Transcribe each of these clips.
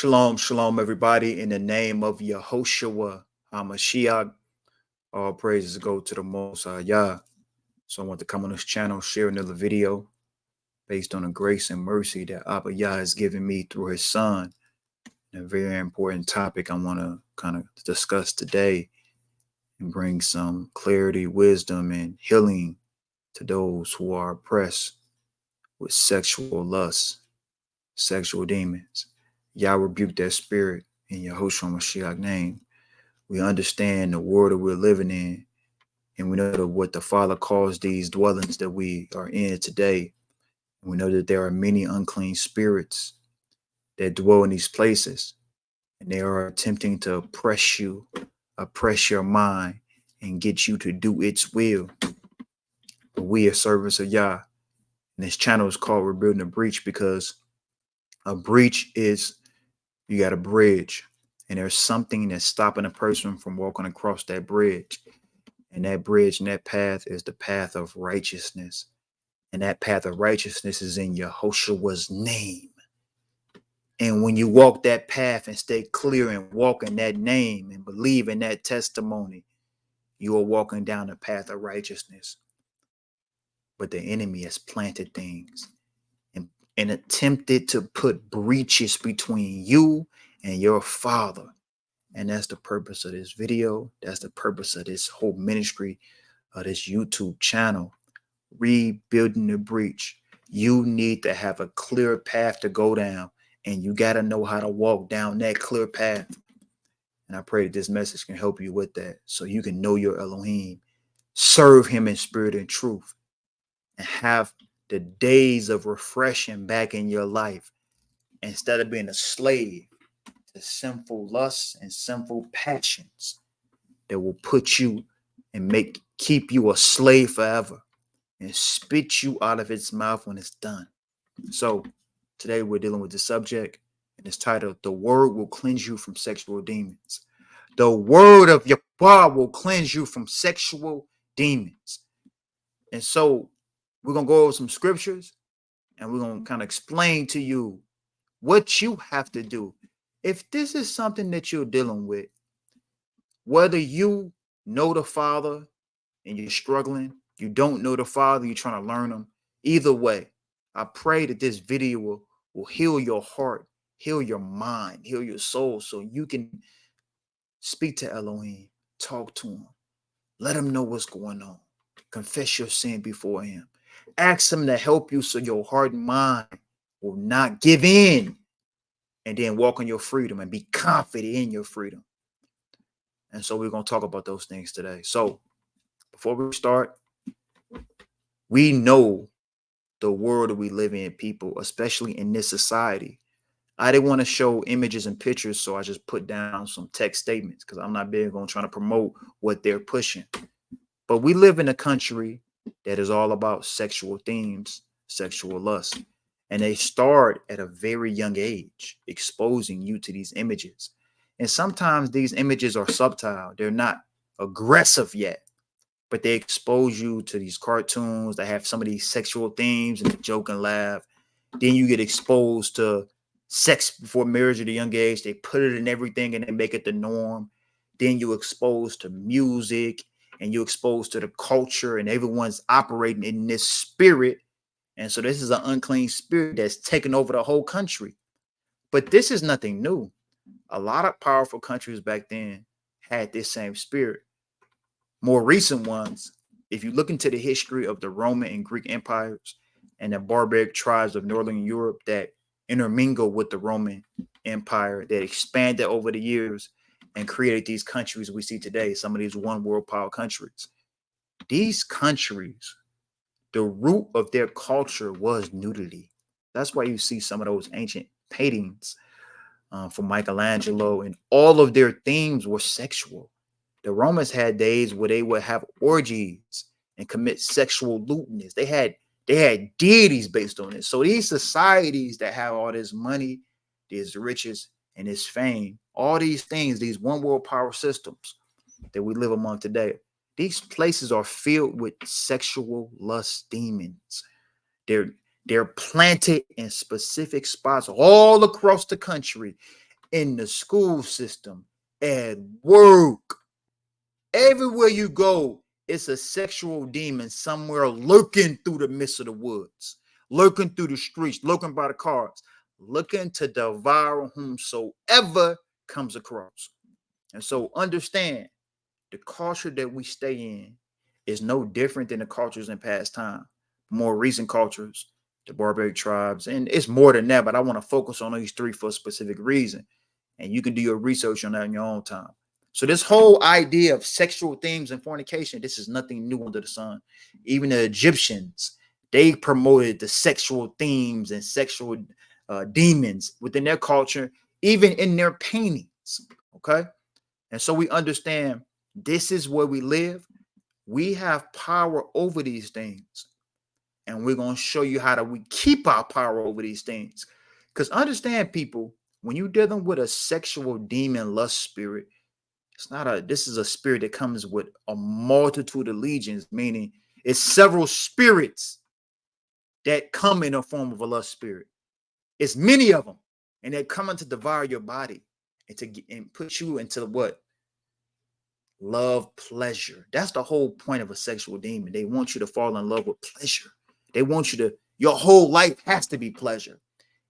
Shalom, shalom, everybody. In the name of Yahushua HaMashiach, all praises go to the Most High Yah. So I want to come on this channel, share another video based on the grace and mercy that Abba Yah has given me through his son. And a very important topic I want to kind of discuss today and bring some clarity, wisdom, and healing to those who are oppressed with sexual lust, sexual demons. Yah rebuke that spirit in Yahushua Mashiach name. We understand the world that we're living in, and we know that what the Father calls these dwellings that we are in today. We know that there are many unclean spirits that dwell in these places, and they are attempting to oppress you, oppress your mind, and get you to do its will. But we are servants of Yah, and this channel is called Rebuilding a Breach because a breach is you got a bridge, and there's something that's stopping a person from walking across that bridge. And that bridge and that path is the path of righteousness. And that path of righteousness is in Yahushua's name. And when you walk that path and stay clear and walk in that name and believe in that testimony, you are walking down the path of righteousness. But the enemy has planted things and attempted to put breaches between you and your Father. And that's the purpose of this video. That's the purpose of this whole ministry, of this YouTube channel, Rebuilding the Breach. You need to have a clear path to go down, and you got to know how to walk down that clear path. And I pray that this message can help you with that, so you can know your Elohim, serve him in spirit and truth, and have the days of refreshing back in your life instead of being a slave to sinful lusts and sinful passions that will put you and keep you a slave forever and spit you out of its mouth when it's done. So today we're dealing with the subject, and it's titled, "The Word Will Cleanse You from Sexual Demons." The word of Yahuwah will cleanse you from sexual demons. And so we're going to go over some scriptures, and we're going to kind of explain to you what you have to do. If this is something that you're dealing with, whether you know the Father and you're struggling, you don't know the Father, you're trying to learn him, either way, I pray that this video will heal your heart, heal your mind, heal your soul, so you can speak to Elohim, talk to him, let him know what's going on, confess your sin before him, ask him to help you so your heart and mind will not give in, and then walk in your freedom and be confident in your freedom. And so we're going to talk about those things today. So before we start, we know the world that we live in, people, especially in this society. I didn't want to show images and pictures, so I just put down some text statements because I'm not big on trying to promote what they're pushing. But we live in a country that is all about sexual themes, sexual lust. And they start at a very young age, exposing you to these images. And sometimes these images are subtle. They're not aggressive yet, but they expose you to these cartoons that have some of these sexual themes and the joke and laugh. Then you get exposed to sex before marriage at a young age. They put it in everything and they make it the norm. Then you're exposed to music and you're exposed to the culture, and everyone's operating in this spirit. And so this is an unclean spirit that's taken over the whole country. But this is nothing new. A lot of powerful countries back then had this same spirit. More recent ones, if you look into the history of the Roman and Greek empires and the barbaric tribes of Northern Europe that intermingled with the Roman Empire, that expanded over the years and created these countries we see today, some of these one world power countries. These countries, the root of their culture was nudity. That's why you see some of those ancient paintings from Michelangelo, and all of their themes were sexual. The Romans had days where they would have orgies and commit sexual lewdness. They had deities based on it. So these societies that have all this money, these riches, and this fame, all these things, these one world power systems that we live among today, these places are filled with sexual lust demons. They're planted in specific spots all across the country. in the school system, at work. Everywhere you go, it's a sexual demon somewhere lurking through the midst of the woods, lurking through the streets, lurking by the cars, looking to devour whomsoever comes across. And so understand, the culture that we stay in is no different than the cultures in past time, more recent cultures, the barbaric tribes, and it's more than that. But I want to focus on these three for a specific reason, and you can do your research on that in your own time. So this whole idea of sexual themes and fornication, this is nothing new under the sun. Even the Egyptians, they promoted the sexual themes and sexual demons within their culture, even in their paintings. Okay, and so we understand this is where we live. We have power over these things. And we're going to show you how we keep our power over these things. Because understand, people, when you're dealing with a sexual demon lust spirit, this is a spirit that comes with a multitude of legions, meaning it's several spirits that come in the form of a lust spirit. It's many of them. And they're coming to devour your body and put you into what? Love, pleasure. That's the whole point of a sexual demon. They want you to fall in love with pleasure. They want you to, your whole life has to be pleasure.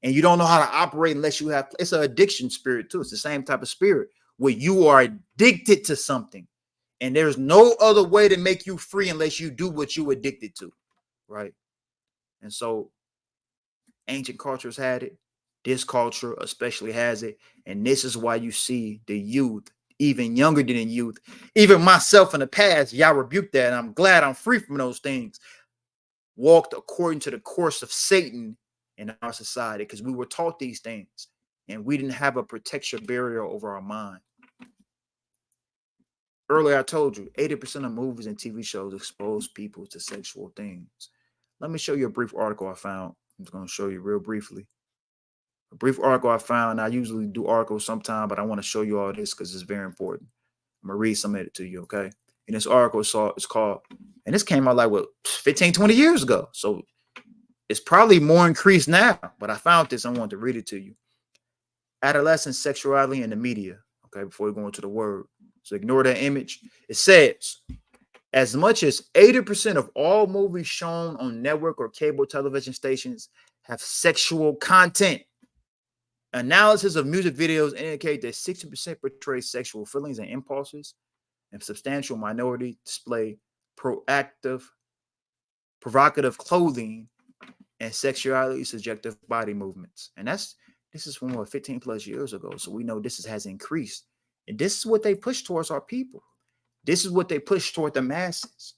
And you don't know how to operate unless you have, it's an addiction spirit too. It's the same type of spirit where you are addicted to something. And there's no other way to make you free unless you do what you addicted to. Right. And so ancient cultures had it. This culture especially has it. And this is why you see the youth, even younger than youth, even myself in the past, y'all rebuked that. And I'm glad I'm free from those things. Walked according to the course of Satan in our society because we were taught these things and we didn't have a protection barrier over our mind. Earlier, I told you 80% of movies and TV shows expose people to sexual things. Let me show you a brief article I found. I'm just going to show you real briefly. A brief article I found. I usually do articles sometime, but I want to show you all this because it's very important. I'm going to read some of it to you, okay? And this article is called, and this came out like, 15, 20 years ago. So it's probably more increased now, but I found this. I wanted to read it to you. Adolescent sexuality in the media, okay, before we go into the word. So ignore that image. It says, as much as 80% of all movies shown on network or cable television stations have sexual content. Analysis of music videos indicate that 60% portray sexual feelings and impulses, and substantial minority display provocative clothing and sexuality suggestive body movements. And this is from 15 plus years ago. So we know this has increased. And this is what they push towards our people. This is what they push toward the masses.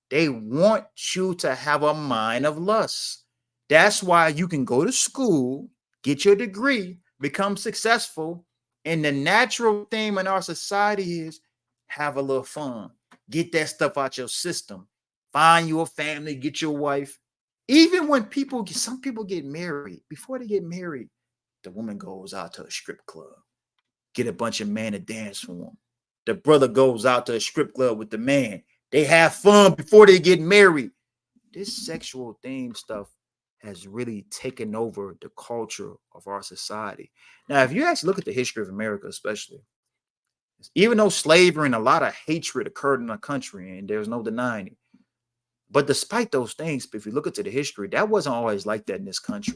They want you to have a mind of lust. That's why you can go to school, get your degree, become successful. And the natural theme in our society is have a little fun. Get that stuff out your system. Find your family, get your wife. Even when some people get married, before they get married, the woman goes out to a strip club, get a bunch of men to dance for them. The brother goes out to a strip club with the man. They have fun before they get married. This sexual theme stuff has really taken over the culture of our society. Now, if you actually look at the history of America, especially, even though slavery and a lot of hatred occurred in our country, and there's no denying it, but despite those things, if you look into the history, that wasn't always like that in this country.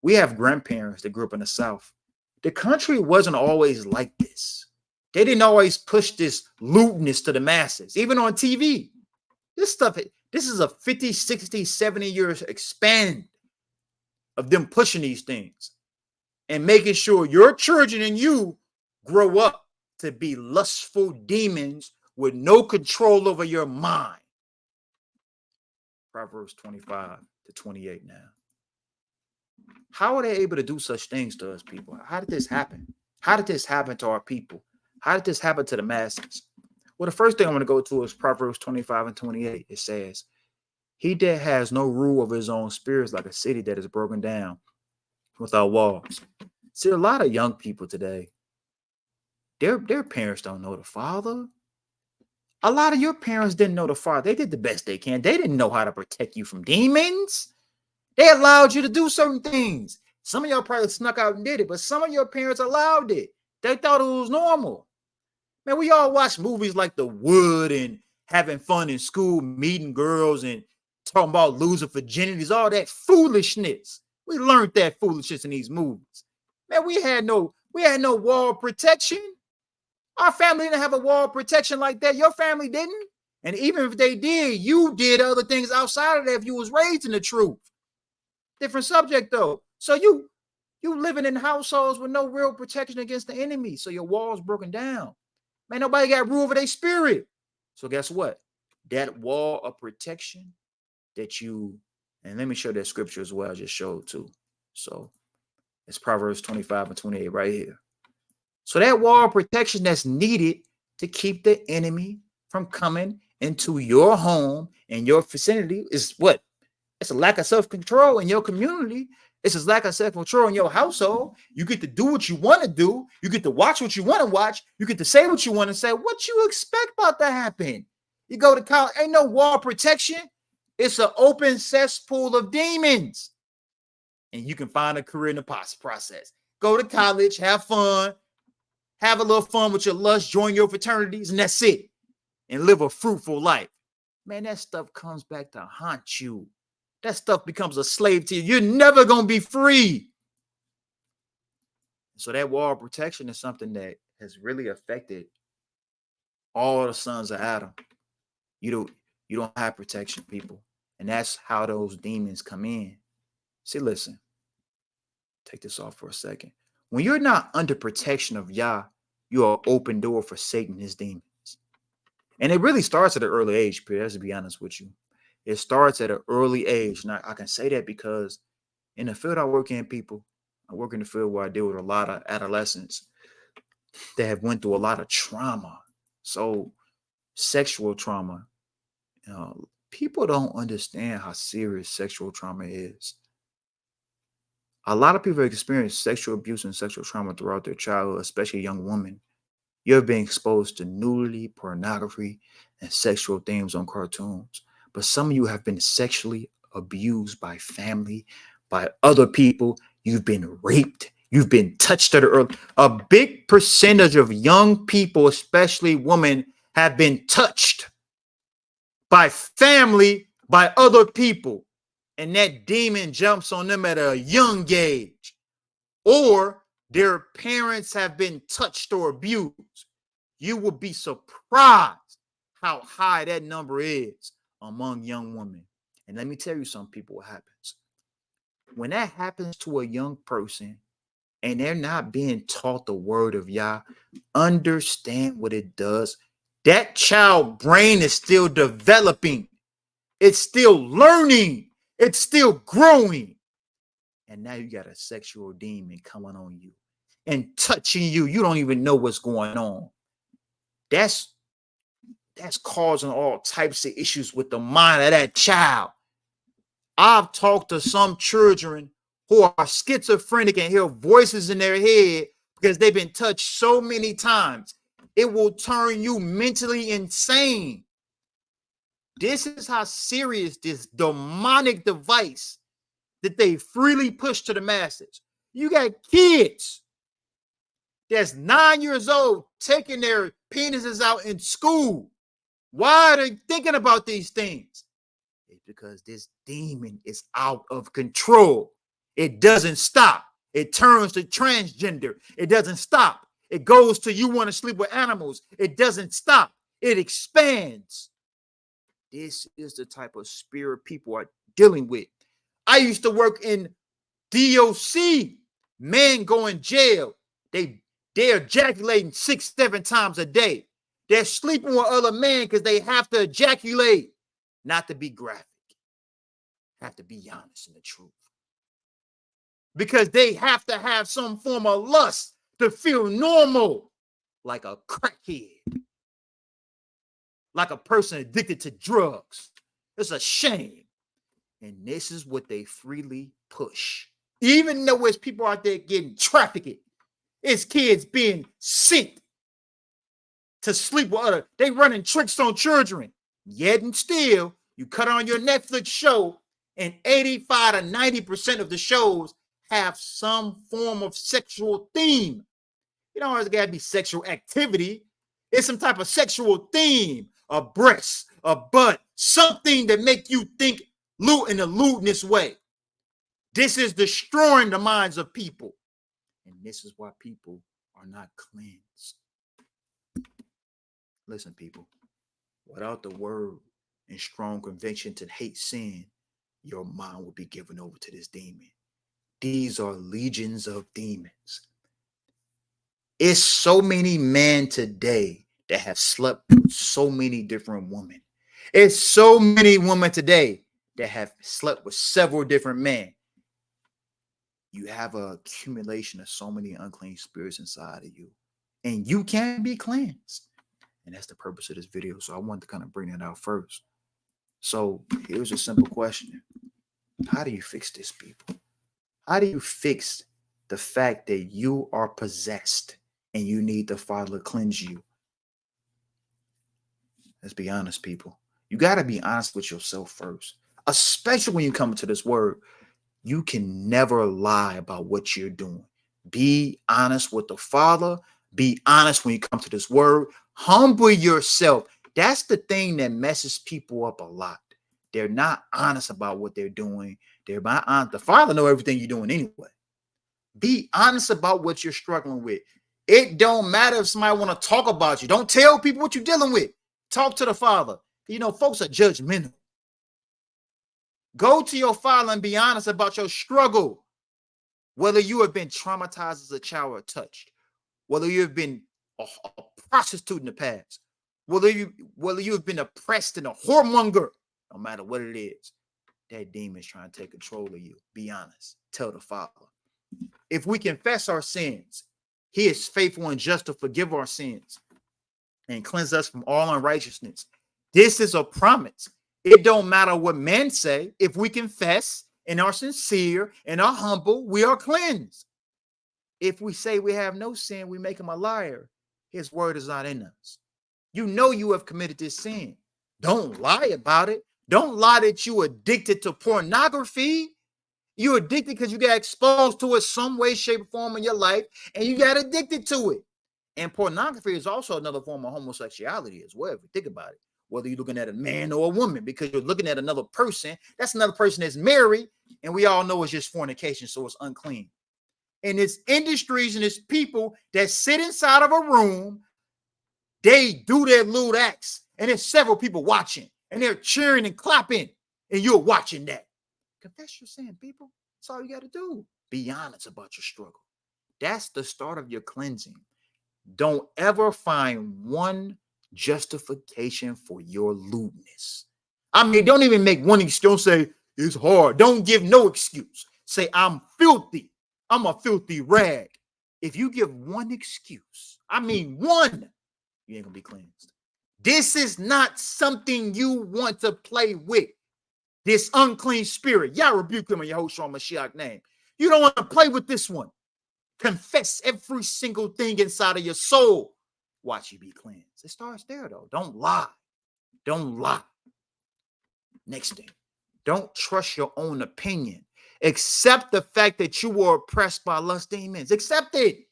We have grandparents that grew up in the South. The country wasn't always like this. They didn't always push this lewdness to the masses, even on TV. This is a 50, 60, 70 years expand of them pushing these things and making sure your children and you grow up to be lustful demons with no control over your mind. Proverbs 25 to 28 now. How are they able to do such things to us, people? How did this happen? How did this happen to our people? How did this happen to the masses? Well, the first thing I want to go to is Proverbs 25 and 28. It says, he that has no rule of his own spirit is like a city that is broken down without walls. See, a lot of young people today, their parents don't know the Father. A lot of your parents didn't know the Father. They did the best they can. They didn't know how to protect you from demons. They allowed you to do certain things. Some of y'all probably snuck out and did it, but some of your parents allowed it. They thought it was normal. Man, we all watch movies like The Wood and having fun in school, meeting girls and talking about losing virginities, all that foolishness. We learned that foolishness in these movies. Man, we had no wall of protection. Our family didn't have a wall of protection like that. Your family didn't. And even if they did, you did other things outside of that if you was raised in the truth. Different subject though. So you living in households with no real protection against the enemy. So your wall's broken down. Man, nobody got rule over their spirit. So guess what? That wall of protection that you, and let me show that scripture as well. I just showed too. So it's Proverbs 25 and 28 right here. So that wall of protection that's needed to keep the enemy from coming into your home and your vicinity is what? It's a lack of self-control in your community. It's a lack of self-control in your household. You get to do what you want to do. You get to watch what you want to watch. You get to say what you want to say. What you expect about to happen? You go to college, ain't no wall protection. It's an open cesspool of demons. And you can find a career in the process. Go to college, have fun, have a little fun with your lust, join your fraternities, and that's it. And live a fruitful life. Man, that stuff comes back to haunt you. That stuff becomes a slave to you. You're never going to be free. So that wall of protection is something that has really affected all the sons of Adam. You don't have protection, people. And that's how those demons come in. See, listen. Take this off for a second. When you're not under protection of Yah, you're an open door for Satan and his demons. And it really starts at an early age, Peter, to be honest with you. It starts at an early age. And I can say that because in the field I work in, people, I work in the field where I deal with a lot of adolescents that have went through a lot of trauma. So sexual trauma, people don't understand how serious sexual trauma is. A lot of people experience sexual abuse and sexual trauma throughout their childhood, especially young women. You're being exposed to nudity, pornography, and sexual themes on cartoons. But some of you have been sexually abused by family, by other people. You've been raped. You've been touched at an early. A big percentage of young people, especially women, have been touched by family, by other people. And that demon jumps on them at a young age. Or their parents have been touched or abused. You will be surprised how high that number is among young women. And let me tell you something, people, what happens. When that happens to a young person and they're not being taught the word of Yah, understand what it does. That child brain is still developing. It's still learning. It's still growing. And now you got a sexual demon coming on you and touching you. You don't even know what's going on. That's causing all types of issues with the mind of that child. I've talked to some children who are schizophrenic and hear voices in their head because they've been touched so many times. It will turn you mentally insane. This is how serious this demonic device that they freely push to the masses. You got kids that's 9 years old taking their penises out in school. Why are they thinking about these things? It's because this demon is out of control. It doesn't stop. It turns to transgender. It doesn't stop. It goes to you want to sleep with animals. It doesn't stop. It expands. This is the type of spirit people are dealing with. I used to work in DOC. Men go in jail. They're ejaculating 6-7 times a day. They're sleeping with other men because they have to ejaculate. Not to be graphic. Have to be honest in the truth. Because they have to have some form of lust to feel normal. Like a crackhead. Like a person addicted to drugs. It's a shame. And this is what they freely push. Even though there's people out there getting trafficked. It's kids being sent to sleep with other. They running tricks on children. Yet and still, you cut on your Netflix show, and 85 to 90% of the shows have some form of sexual theme. You don't always gotta be sexual activity. It's some type of sexual theme, a breast, a butt, something that make you think in a lewdness way. This is destroying the minds of people. And this is why people are not cleansed. Listen, people, without the word and strong conviction to hate sin, your mind will be given over to this demon. These are legions of demons. It's so many men today that have slept with so many different women. It's so many women today that have slept with several different men. You have an accumulation of so many unclean spirits inside of you, and you can't be cleansed. And that's the purpose of this video. So I wanted to kind of bring that out first. So here's a simple question. How do you fix this, people? How do you fix the fact that you are possessed and you need the Father to cleanse you? Let's be honest, people. You got to be honest with yourself first, especially when you come to this word. You can never lie about what you're doing. Be honest with the Father. Be honest when you come to this word. Humble yourself. That's the thing that messes people up a lot. They're not honest about what they're doing. They're not honest. The Father knows everything you're doing anyway. Be honest about what you're struggling with. It don't matter if somebody want to talk about you. Don't tell people what you're dealing with. Talk to the Father. You know, folks are judgmental. Go to your Father and be honest about your struggle. Whether you have been traumatized as a child or touched, whether you have been a prostitute in the past, whether you have been oppressed and a whoremonger, no matter what it is, that demon is trying to take control of you. Be honest. Tell the Father. If we confess our sins, he is faithful and just to forgive our sins and cleanse us from all unrighteousness. This is a promise. It don't matter what men say. If we confess and are sincere and are humble, we are cleansed. If we say we have no sin, we make him a liar. His word is not in us. You know you have committed this sin. Don't lie about it. Don't lie that you addicted to pornography. You're addicted because you got exposed to it some way, shape, or form in your life, and you got addicted to it. And pornography is also another form of homosexuality as well, if you think about it. Whether you're looking at a man or a woman, because you're looking at another person, that's another person that's married, and we all know it's just fornication, so it's unclean. And it's industries and it's people that sit inside of a room, they do their lewd acts, and there's several people watching, and they're cheering and clapping, and you're watching that. Confess your sin, people. That's all you got to do. Be honest about your struggle. That's the start of your cleansing. Don't ever find one justification for your lewdness. I mean, don't even make one excuse. Don't say it's hard. Don't give no excuse. Say I'm filthy. I'm a filthy rag. If you give one excuse, I mean one, you ain't gonna be cleansed. This is not something you want to play with. This unclean spirit. Y'all rebuke him in Yahushua Mashiach name. You don't want to play with this one. Confess every single thing inside of your soul. Watch you be cleansed. It starts there, though. Don't lie. Don't lie. Next thing. Don't trust your own opinion. Accept the fact that you were oppressed by lust demons. Accept it.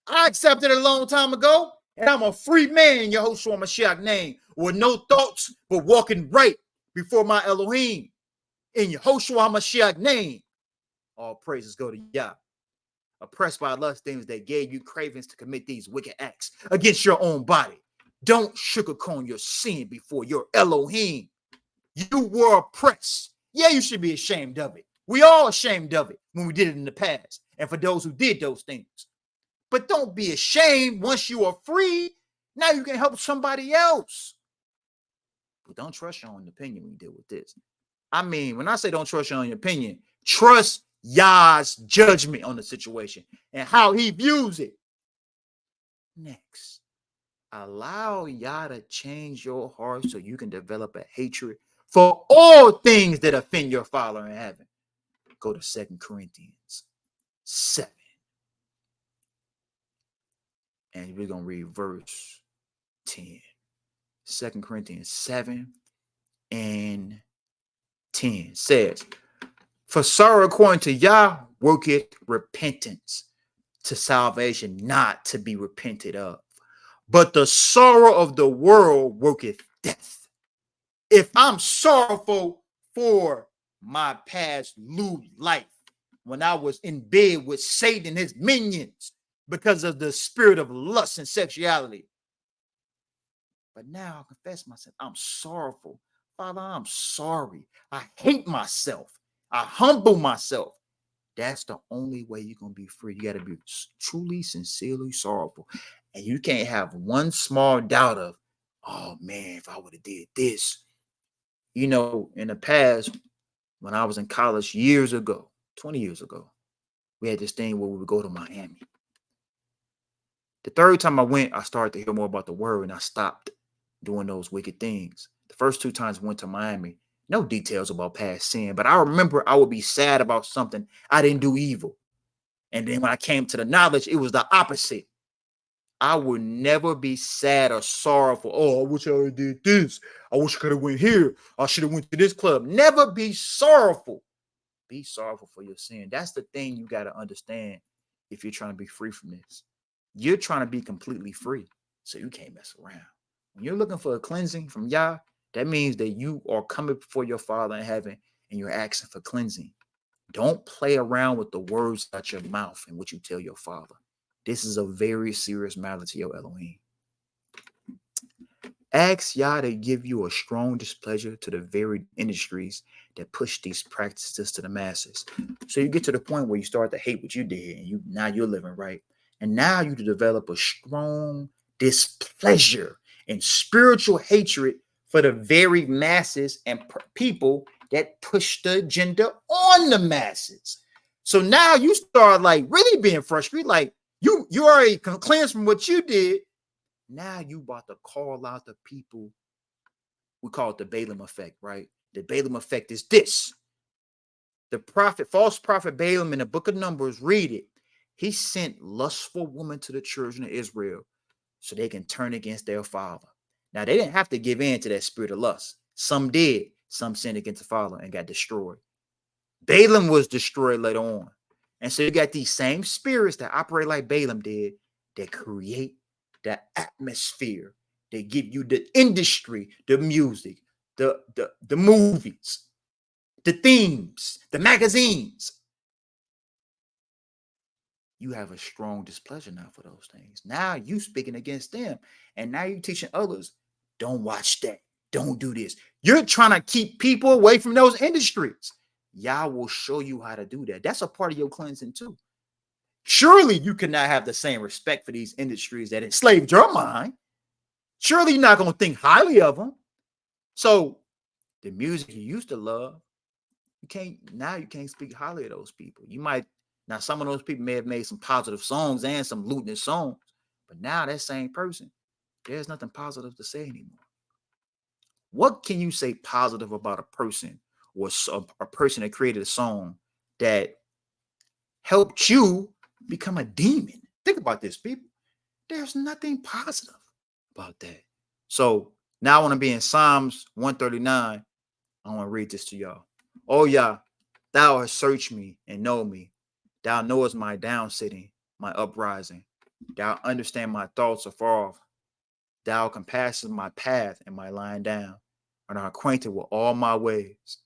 I accepted it a long time ago, and I'm a free man in Yahushua Mashiach name with no thoughts but walking right before my Elohim. In Yahushua Mashiach name, all praises go to Yah. Oppressed by lust demons that gave you cravings to commit these wicked acts against your own body. Don't sugarcoat your sin before your Elohim. You were oppressed. Yeah, you should be ashamed of it. We all ashamed of it when we did it in the past. And for those who did those things. But don't be ashamed once you are free. Now you can help somebody else. But don't trust your own opinion when you deal with this. I mean, when I say don't trust your own opinion, trust Yah's judgment on the situation and how he views it. Next, allow Yah to change your heart so you can develop a hatred for all things that offend your Father in heaven. Go to 2 Corinthians 7. And we're going to read verse 10. 2 Corinthians 7 and 10 says, For sorrow according to Yah worketh repentance to salvation, not to be repented of. But the sorrow of the world worketh death. If I'm sorrowful for my past lewd life, when I was in bed with Satan and his minions because of the spirit of lust and sexuality, but now I confess myself, I'm sorrowful. Father, I'm sorry. I hate myself. I humble myself. That's the only way you're going to be free. You got to be truly, sincerely sorrowful. And you can't have one small doubt of, oh man, if I would have did this. You know, in the past, when I was in college years ago, 20 years ago, we had this thing where we would go to Miami. The third time I went, I started to hear more about the word and I stopped doing those wicked things. The first two times I went to Miami, no details about past sin, but I remember I would be sad about something. I didn't do evil. And then when I came to the knowledge, it was the opposite. I would never be sad or sorrowful. Oh, I wish I would did this. I wish I could have went here. I should have went to this club. Never be sorrowful. Be sorrowful for your sin. That's the thing you got to understand if you're trying to be free from this. You're trying to be completely free, so you can't mess around. When you're looking for a cleansing from Yah, that means that you are coming before your Father in heaven and you're asking for cleansing. Don't play around with the words out your mouth and what you tell your Father. This is a very serious matter to your Elohim. Ask Yah to give you a strong displeasure to the very industries that push these practices to the masses. So you get to the point where you start to hate what you did, and now you're living right. And now you develop a strong displeasure and spiritual hatred for the very masses and people that push the agenda on the masses. So now you start like really being frustrated, like you already cleansed from what you did. Now you about to call out the people. We call it the Balaam effect, right? The Balaam effect is this. The prophet, false prophet Balaam in the book of Numbers, read it. He sent lustful women to the children of Israel so they can turn against their father. Now, they didn't have to give in to that spirit of lust. Some did. Some sinned against the father and got destroyed. Balaam was destroyed later on. And so you got these same spirits that operate like Balaam did that create the atmosphere. They give you the industry, the music, the movies, the themes, the magazines. You have a strong displeasure now for those things. Now you speaking against them. And now you teaching others, don't watch that. Don't do this. You're trying to keep people away from those industries. Yah will show you how to do that. That's a part of your cleansing too. Surely you cannot have the same respect for these industries that enslaved your mind. Surely you're not going to think highly of them. So the music you used to love, you can't speak highly of those people. You might, now some of those people may have made some positive songs and some lewdness songs, but now that same person, there's nothing positive to say anymore. What can you say positive about a person or a person that created a song that helped you become a demon? Think about this, people. There's nothing positive about that. So now I want to be in Psalms 139. I want to read this to y'all. Oh, Yah, thou hast searched me and know me. Thou knowest my down sitting, my uprising. Thou understand my thoughts afar off. Thou compassest my path and my lying down, and art acquainted with all my ways.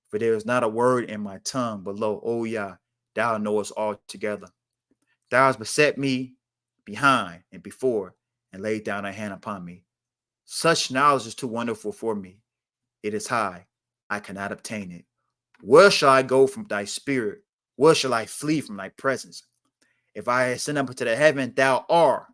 For there is not a word in my tongue below. O Yah, thou knowest altogether. Thou hast beset me behind and before, and laid down thy hand upon me. Such knowledge is too wonderful for me. It is high. I cannot obtain it. Where shall I go from thy spirit? Where shall I flee from thy presence? If I ascend up into the heaven, thou art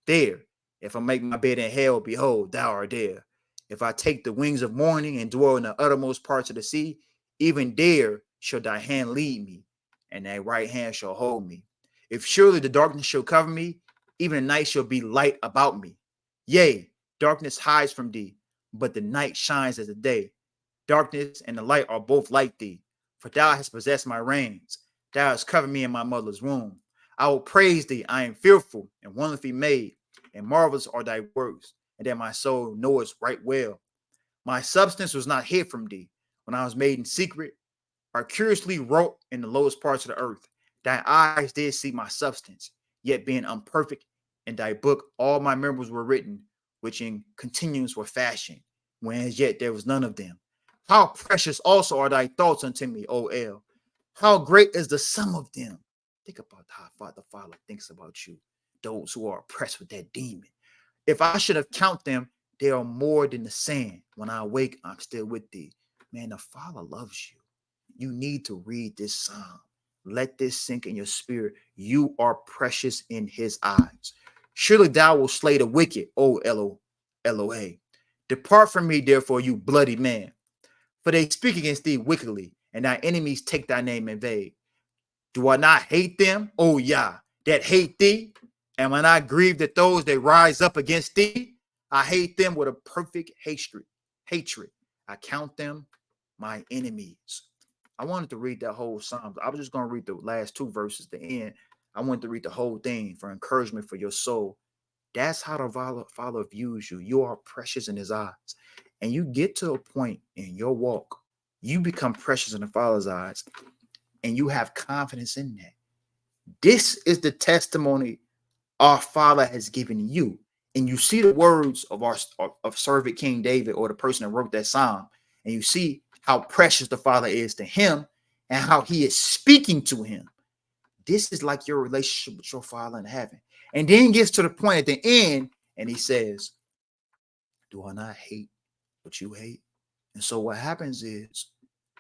there. If I make my bed in hell, behold, thou art there. If I take the wings of morning and dwell in the uttermost parts of the sea, even there shall thy hand lead me, and thy right hand shall hold me. If surely the darkness shall cover me, even the night shall be light about me. Yea, darkness hides from thee, but the night shines as the day. Darkness and the light are both like thee, for thou hast possessed my reins. Thou hast covered me in my mother's womb. I will praise thee. I am fearful and wonderfully made, and marvelous are thy works, and that my soul knoweth right well. My substance was not hid from thee when I was made in secret, are curiously wrought in the lowest parts of the earth. Thy eyes did see my substance, yet being imperfect, in thy book all my members were written, which in continuance were fashioned, when as yet there was none of them. How precious also are thy thoughts unto me, O El. How great is the sum of them. Think about how the Father thinks about you, those who are oppressed with that demon. If I should have count them, they are more than the sand. When I awake, I'm still with thee. Man, the Father loves you. You need to read this psalm. Let this sink in your spirit. You are precious in his eyes. Surely thou wilt slay the wicked, O Elohe. Depart from me, therefore, you bloody man. For they speak against thee wickedly, and thy enemies take thy name in vain. Do I not hate them, O Yah, that hate thee? Am I not grieved at those that rise up against thee? I hate them with a perfect hatred. I count them my enemies. I wanted to read that whole psalm. I was just going to read the last two verses, the end. I wanted to read the whole thing for encouragement for your soul. That's how the Father views you. You are precious in his eyes. And you get to a point in your walk, you become precious in the Father's eyes, and you have confidence in that. This is the testimony our Father has given you. And you see the words of servant King David, or the person that wrote that psalm, and you see how precious the Father is to him and how he is speaking to him. This is like your relationship with your Father in heaven. And then gets to the point at the end, and he says, do I not hate what you hate? And so what happens is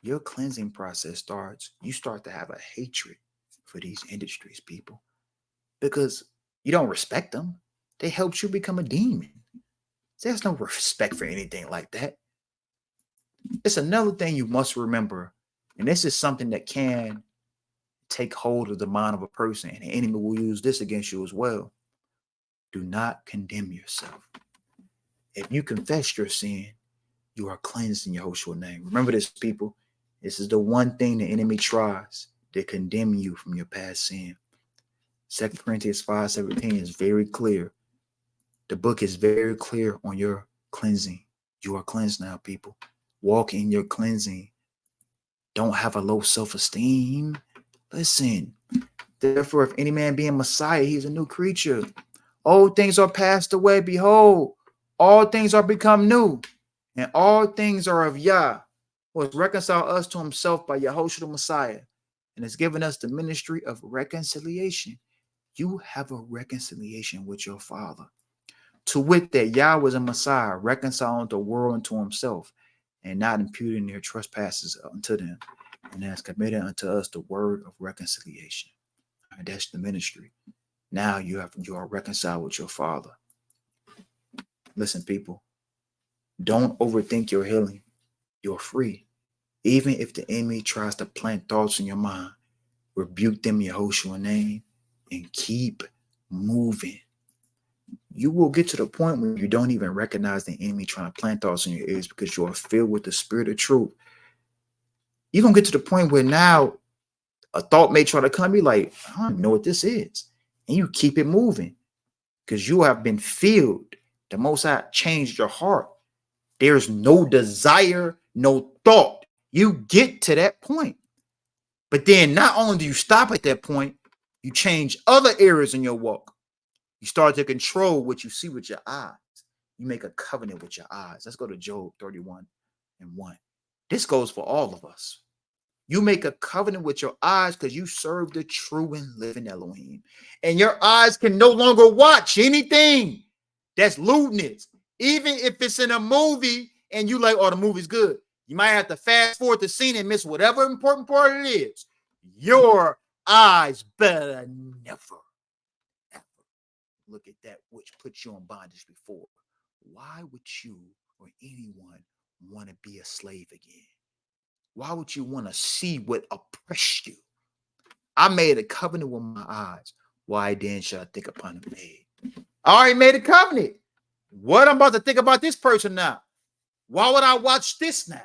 your cleansing process starts. You start to have a hatred for these industries, people, because you don't respect them. They helped you become a demon. There's no respect for anything like that. It's another thing you must remember, and this is something that can take hold of the mind of a person, and the enemy will use this against you as well. Do not condemn yourself. If you confess your sin, you are cleansed in Yahushua's name. Remember this, people. This is the one thing the enemy tries, to condemn you from your past sin. 2 Corinthians 5:17 is very clear. The book is very clear on your cleansing. You are cleansed now, people. Walk in your cleansing. Don't have a low self-esteem. Listen. Therefore, if any man be in Messiah, he's a new creature. Old things are passed away. Behold, all things are become new. And all things are of Yah, who has reconciled us to himself by Yahushua the Messiah, and has given us the ministry of reconciliation. You have a reconciliation with your Father. To wit, that Yah was a Messiah, reconciling the world unto himself, and not imputing their trespasses unto them, and has committed unto us the word of reconciliation. And that's the ministry. Now you are reconciled with your Father. Listen, people, don't overthink your healing. You're free. Even if the enemy tries to plant thoughts in your mind, rebuke them in Yahushua's name and keep moving. You will get to the point where you don't even recognize the enemy trying to plant thoughts in your ears, because you are filled with the spirit of truth. You're going to get to the point where now a thought may try to come, you like, I don't even know what this is. And you keep it moving because you have been filled. The Most High changed your heart. There's no desire, no thought. You get to that point. But then not only do you stop at that point, you change other areas in your walk. You start to control what you see with your eyes. You make a covenant with your eyes. Let's go to Job 31:1. This goes for all of us. You make a covenant with your eyes because you serve the true and living Elohim. And your eyes can no longer watch anything that's lewdness. Even if it's in a movie and you like, oh, the movie's good. You might have to fast forward the scene and miss whatever important part it is. Your eyes better never, ever look at that which put you in bondage before. Why would you or anyone want to be a slave again? Why would you want to see what oppressed you? I made a covenant with my eyes. Why then should I think upon a maid? I already made a covenant. What I'm about to think about this person now? Why would I watch this now?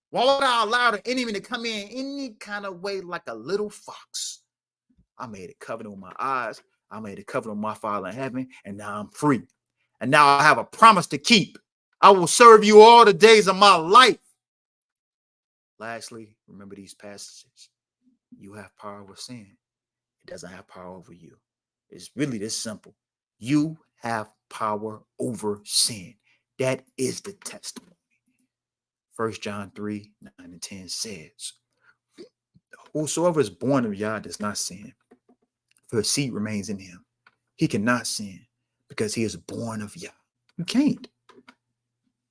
Why would I allow the enemy to come in any kind of way like a little fox? I made a covenant with my eyes. I made a covenant with my Father in heaven, and now I'm free. And now I have a promise to keep. I will serve you all the days of my life. Lastly, remember these passages. You have power over sin. It doesn't have power over you. It's really this simple. You have power over sin. That is the testimony. 1 John 3, 9 and 10 says, whosoever is born of Yah does not sin, for his seed remains in him. He cannot sin because he is born of Yah. You can't.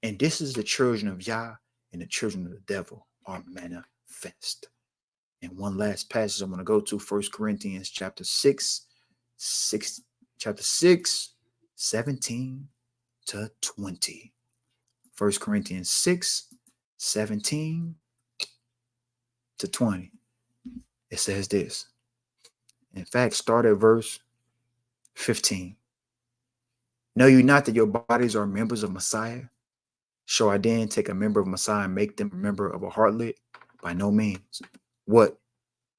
And this is the children of Yah and the children of the devil are manifest. And one last passage I'm going to go to, 1 Corinthians chapter 6, 17 to 20. 1 Corinthians 6, 17 to 20. It says this. In fact, start at verse 15. Know you not that your bodies are members of Messiah? Shall I then take a member of Messiah and make them a member of a harlot? By no means. What?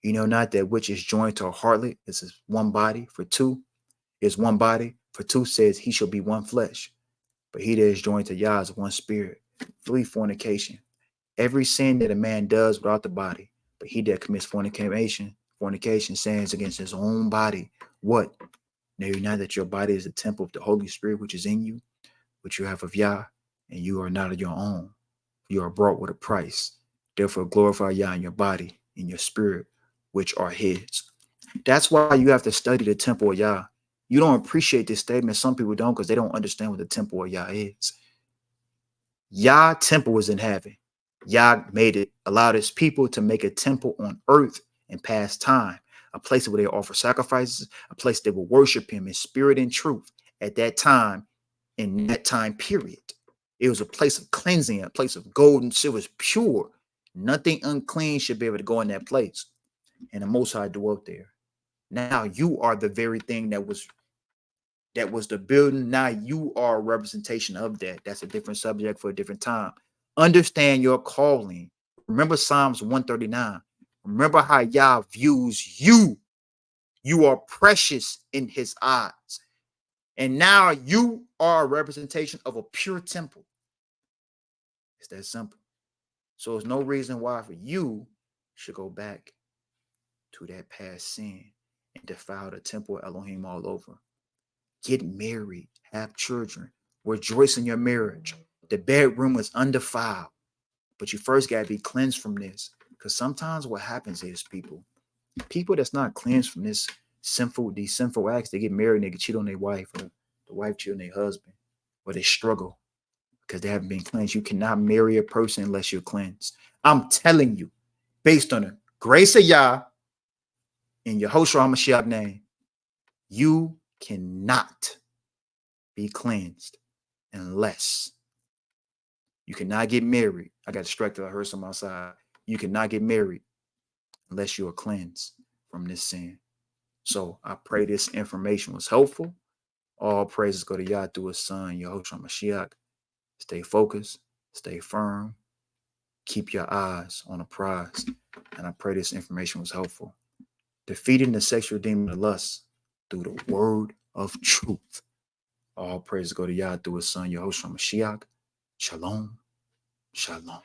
You know not that which is joined to a harlot is one body, for two is one body, for two says he shall be one flesh. But he that is joined to Yah is one spirit. Flee fornication. Every sin that a man does without the body, but he that commits fornication sins against his own body. What? Know you not that your body is the temple of the Holy Spirit which is in you, which you have of Yah, and you are not of your own. You are bought with a price. Therefore glorify Yah in your body, in your spirit, which are his. That's why you have to study the temple of Yah. You don't appreciate this statement. Some people don't because they don't understand what the temple of Yah is. Yah temple was in heaven. Yah allowed his people to make a temple on earth and pass time, a place where they offer sacrifices, a place they will worship him in spirit and truth at that time, in that time period. It was a place of cleansing, a place of gold and silver, pure. Nothing unclean should be able to go in that place. And the Most High dwelt there. Now you are the very thing that was the building. Now you are a representation of that. That's a different subject for a different time. Understand your calling. Remember Psalms 139. Remember how Yah views you. You are precious in his eyes. And now you are a representation of a pure temple. It's that simple. So there's no reason why for you should go back to that past sin and defile the temple of Elohim all over. Get married, have children, rejoice in your marriage. The bedroom is undefiled, but you first got to be cleansed from this. Because sometimes what happens is people that's not cleansed from these sinful acts, they get married and they cheat on their wife, or the wife cheat on their husband, or they struggle because they haven't been cleansed. You cannot marry a person unless you're cleansed. I'm telling you, based on the grace of Yah in Yahushua HaMashiach name, you cannot be cleansed unless you cannot get married. I got distracted. I heard something outside. You cannot get married unless you are cleansed from this sin. So I pray this information was helpful. All praises go to Yah through his son, Yahushua Mashiach. Stay focused, stay firm, keep your eyes on the prize. And I pray this information was helpful. Defeating the sexual demon of lust through the word of truth. All praises go to Yah through his son, Yahushua Mashiach. Shalom. Shalom.